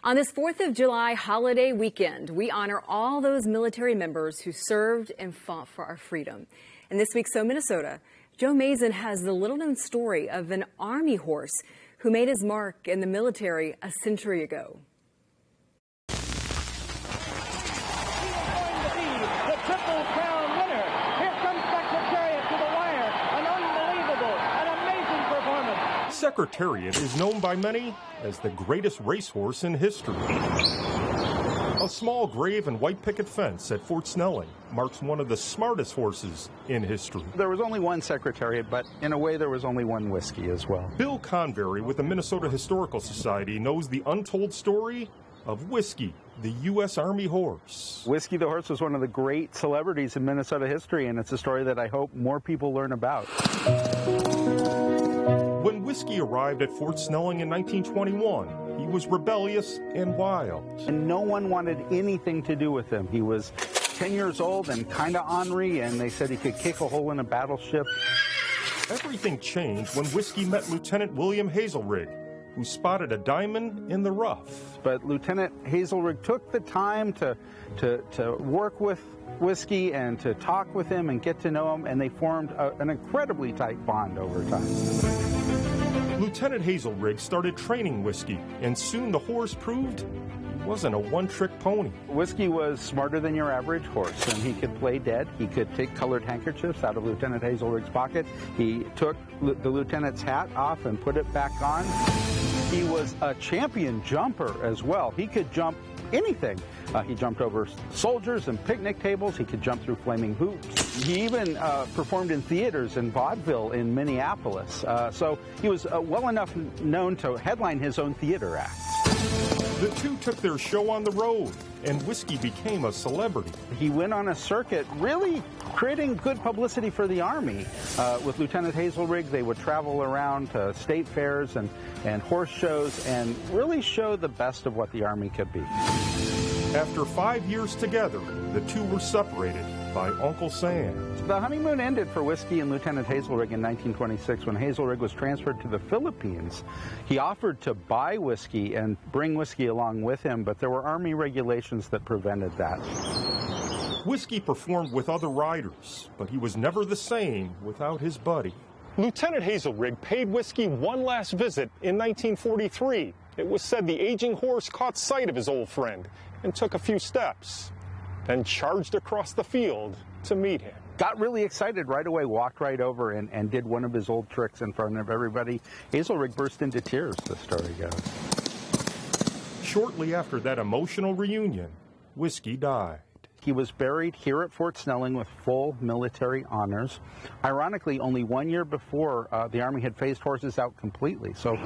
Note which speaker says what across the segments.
Speaker 1: On this 4th of July holiday weekend, we honor all those military members who served and fought for our freedom. In this week's So Minnesota, Joe Mason has the little-known story of an Army horse who made his mark in the military a century ago.
Speaker 2: Secretariat is known by many as the greatest racehorse in history. A small grave and white picket fence at Fort Snelling marks one of the smartest horses in history.
Speaker 3: There was only one Secretariat, but in a way there was only one Whiskey as well.
Speaker 2: Bill Convery with the Minnesota Historical Society knows the untold story of Whiskey, the U.S. Army horse.
Speaker 3: Whiskey the horse was one of the great celebrities in Minnesota history, and it's a story that I hope more people learn about.
Speaker 2: When Whiskey arrived at Fort Snelling in 1921, he was rebellious and wild.
Speaker 3: And no one wanted anything to do with him. He was 10 years old and kind of ornery, and they said he could kick a hole in a battleship.
Speaker 2: Everything changed when Whiskey met Lieutenant William Hazelrig, who spotted a diamond in the rough.
Speaker 3: But Lieutenant Hazelrig took the time to work with Whiskey and to talk with him and get to know him, and they formed an incredibly tight bond over time.
Speaker 2: Lieutenant Hazelrig started training Whiskey, and soon the horse proved he wasn't a one-trick pony.
Speaker 3: Whiskey was smarter than your average horse, and he could play dead. He could take colored handkerchiefs out of Lieutenant Hazelrig's pocket. He took the lieutenant's hat off and put it back on. He was a champion jumper as well. He could jump anything. He jumped over soldiers and picnic tables. He could jump through flaming hoops. He even performed in theaters in vaudeville in Minneapolis. So he was well enough known to headline his own theater acts.
Speaker 2: The two took their show on the road, and Whiskey became a celebrity.
Speaker 3: He went on a circuit, really creating good publicity for the Army. With Lieutenant Hazelrig, they would travel around to state fairs and horse shows and really show the best of what the Army could be.
Speaker 2: After 5 years together, the two were separated by Uncle Sam.
Speaker 3: The honeymoon ended for Whiskey and Lieutenant Hazelrig in 1926 when Hazelrig was transferred to the Philippines. He offered to buy Whiskey and bring Whiskey along with him, but there were Army regulations that prevented that.
Speaker 2: Whiskey performed with other riders, but he was never the same without his buddy. Lieutenant Hazelrig paid Whiskey one last visit in 1943. It was said the aging horse caught sight of his old friend and took a few steps, then charged across the field to meet him.
Speaker 3: Got really excited right away, walked right over and did one of his old tricks in front of everybody. Hazelrig burst into tears, the story goes.
Speaker 2: Shortly after that emotional reunion, Whiskey died.
Speaker 3: He was buried here at Fort Snelling with full military honors. Ironically, only 1 year before, the Army had phased horses out completely. So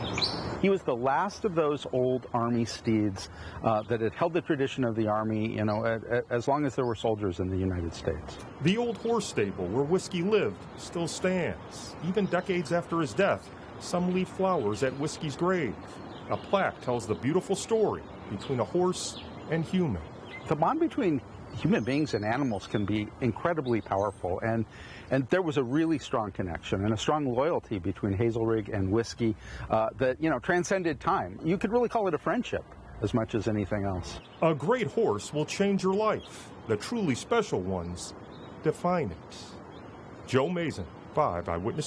Speaker 3: he was the last of those old Army steeds that had held the tradition of the Army, you know, as long as there were soldiers in the United States.
Speaker 2: The old horse stable where Whiskey lived still stands. Even decades after his death, some leave flowers at Whiskey's grave. A plaque tells the beautiful story between a horse and human.
Speaker 3: The bond between human beings and animals can be incredibly powerful, and there was a really strong connection and a strong loyalty between Hazelrig and Whiskey that, you know, transcended time. You could really call it a friendship as much as anything else.
Speaker 2: A great horse will change your life. The truly special ones define it. Joe Mason, 5 Eyewitness.